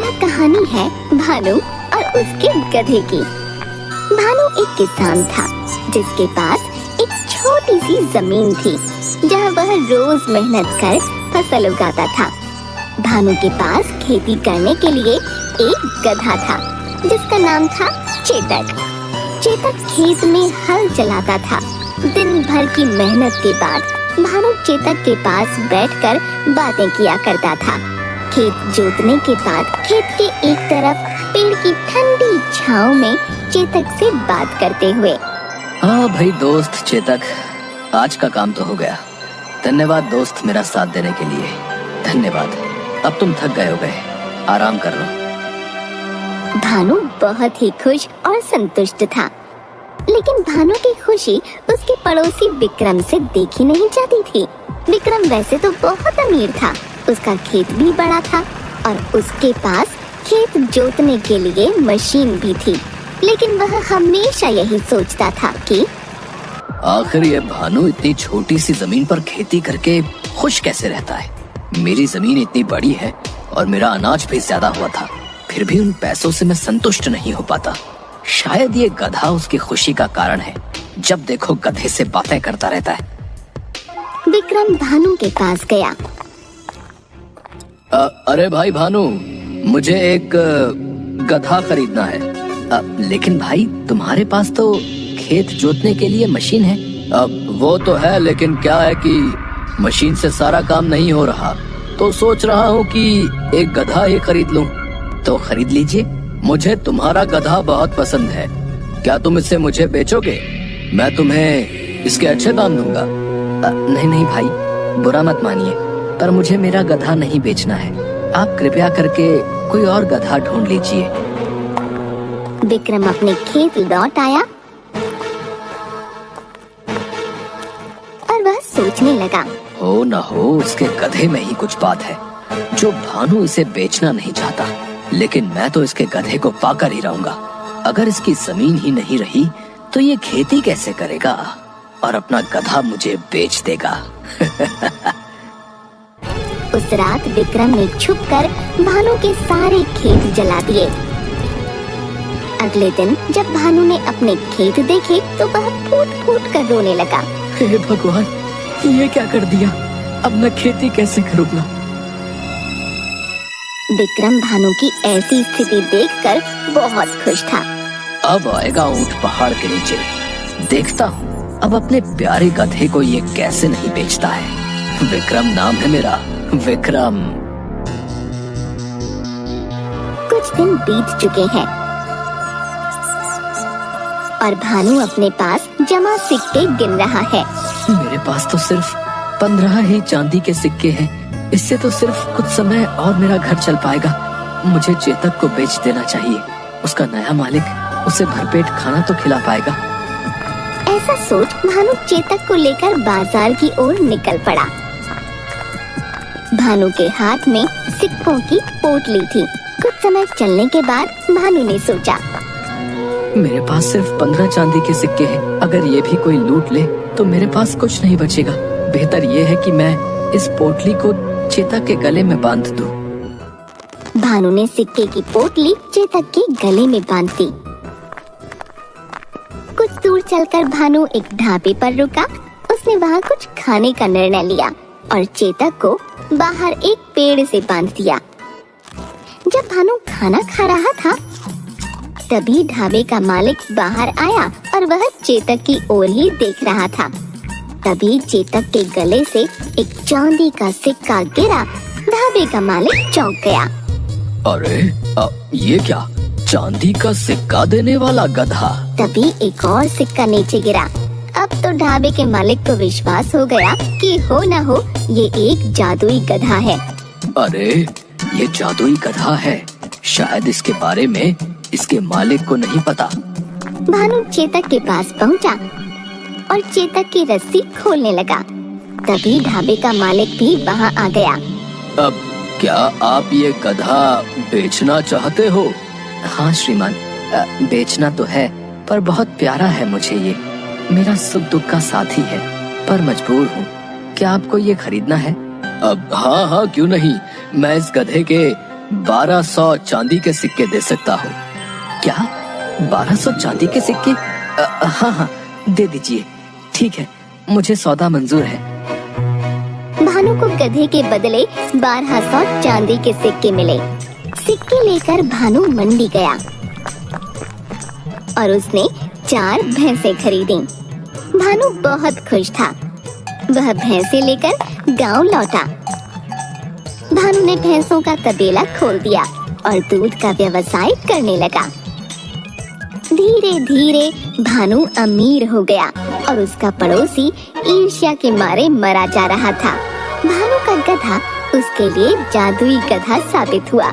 यह कहानी है भानु और उसके गधे की। भानु एक किसान था जिसके पास एक छोटी सी जमीन थी जहाँ वह रोज मेहनत कर फसल उगाता था। भानु के पास खेती करने के लिए एक गधा था जिसका नाम था चेतक। चेतक खेत में हल चलाता था। दिन भर की मेहनत के बाद भानु चेतक के पास बैठकर बातें किया करता था। खेत जोतने के बाद खेत के एक तरफ पेड़ की ठंडी छांव में चेतक से बात करते हुए। हाँ भाई दोस्त चेतक, आज का काम तो हो गया। धन्यवाद दोस्त मेरा साथ देने के लिए। धन्यवाद। अब तुम थक गए होगे, आराम कर लो। भानु बहुत ही खुश और संतुष्ट था, लेकिन भानु की खुशी उसके पड़ोसी विक्रम से देखी नहीं जाती थी। विक्रम वैसे तो बहुत अमीर था, उसका खेत भी बड़ा था और उसके पास खेत जोतने के लिए मशीन भी थी, लेकिन वह हमेशा यही सोचता था कि आखिर ये भानु इतनी छोटी सी जमीन पर खेती करके खुश कैसे रहता है। मेरी जमीन इतनी बड़ी है और मेरा अनाज भी ज्यादा हुआ था, फिर भी उन पैसों से मैं संतुष्ट नहीं हो पाता। शायद ये गधा उसकी खुशी का कारण है। जब देखो गधे से बातें करता रहता है। विक्रम भानु के पास गया। अरे भाई भानु, मुझे एक गधा खरीदना है। लेकिन भाई तुम्हारे पास तो खेत जोतने के लिए मशीन है। वो तो है, लेकिन क्या है कि मशीन से सारा काम नहीं हो रहा, तो सोच रहा हूँ कि एक गधा ही खरीद लूं। तो खरीद लीजिए, मुझे तुम्हारा गधा बहुत पसंद है। क्या तुम इसे मुझे बेचोगे? मैं तुम्हें इसके अच्छे दाम दूंगा। नहीं नहीं भाई, बुरा मत मानिए, पर मुझे मेरा गधा नहीं बेचना है। आप कृपया करके कोई और गधा ढूंढ लीजिए। विक्रम अपने खेत लौट आया और वह सोचने लगा, हो न हो उसके गधे में ही कुछ बात है जो भानु इसे बेचना नहीं चाहता। लेकिन मैं तो इसके गधे को पाकर ही रहूंगा। अगर इसकी जमीन ही नहीं रही तो ये खेती कैसे करेगा और अपना गधा मुझे बेच देगा। उस रात विक्रम ने छुपकर भानु के सारे खेत जला दिए। अगले दिन जब भानु ने अपने खेत देखे तो वह फूट फूट कर रोने लगा। हे भगवान, ये क्या कर दिया? अब मैं खेती कैसे करूंगा? विक्रम भानु की ऐसी स्थिति देखकर बहुत खुश था। अब आएगा ऊंट पहाड़ के नीचे। देखता हूँ अब अपने प्यारे गधे को ये कैसे नहीं बेचता है। विक्रम नाम है मेरा, विक्रम। कुछ दिन बीत चुके हैं और भानु अपने पास जमा सिक्के गिन रहा है। मेरे पास तो सिर्फ 15 ही चांदी के सिक्के हैं। इससे तो सिर्फ कुछ समय और मेरा घर चल पाएगा। मुझे चेतक को बेच देना चाहिए। उसका नया मालिक उसे भरपेट खाना तो खिला पाएगा। ऐसा सोच भानु चेतक को लेकर बाजार की ओर निकल पड़ा। भानु के हाथ में सिक्कों की पोटली थी। कुछ समय चलने के बाद भानु ने सोचा, मेरे पास सिर्फ 15 चांदी के सिक्के हैं। अगर ये भी कोई लूट ले तो मेरे पास कुछ नहीं बचेगा। बेहतर ये है कि मैं इस पोटली को चेतक के गले में बांध दूं। भानु ने सिक्के की पोटली चेतक के गले में बांध दी। कुछ दूर चलकर भानु एक ढाबे पर रुका। उसने वहाँ कुछ खाने का निर्णय लिया और चेतक को बाहर एक पेड़ से बांध दिया। जब भानु खाना खा रहा था तभी ढाबे का मालिक बाहर आया और वह चेतक की ओर ही देख रहा था। तभी चेतक के गले से एक चांदी का सिक्का गिरा। ढाबे का मालिक चौंक गया। अरे ये क्या? चांदी का सिक्का देने वाला गधा। तभी एक और सिक्का नीचे गिरा। अब तो ढाबे के मालिक को विश्वास हो गया कि हो न हो ये एक जादुई गधा है। अरे ये जादुई गधा है। शायद इसके बारे में इसके मालिक को नहीं पता। भानु चेतक के पास पहुंचा और चेतक की रस्सी खोलने लगा। तभी ढाबे का मालिक भी वहां आ गया। अब क्या आप ये गधा बेचना चाहते हो? हाँ श्रीमान, बेचना तो है, पर बहुत प्यारा है मुझे ये। मेरा सुख दुख का साथी है, पर मजबूर हूँ। क्या आपको ये खरीदना है? अब हाँ हाँ क्यों नहीं। मैं इस गधे के 1200 चांदी के सिक्के दे सकता हूँ। क्या 1200 चांदी के सिक्के? हाँ हाँ, दे दीजिए। ठीक है, मुझे सौदा मंजूर है। भानु को गधे के बदले 1200 चांदी के सिक्के मिले। सिक्के लेकर भानु मंडी गया और उसने 4 भैंसें खरीदी। भानु बहुत खुश था। वह भैंसें लेकर गांव लौटा। भानु ने भैंसों का तबेला खोल दिया और दूध का व्यवसाय करने लगा। धीरे धीरे भानु अमीर हो गया और उसका पड़ोसी ईर्ष्या के मारे मरा जा रहा था। भानु का गधा उसके लिए जादुई गधा साबित हुआ।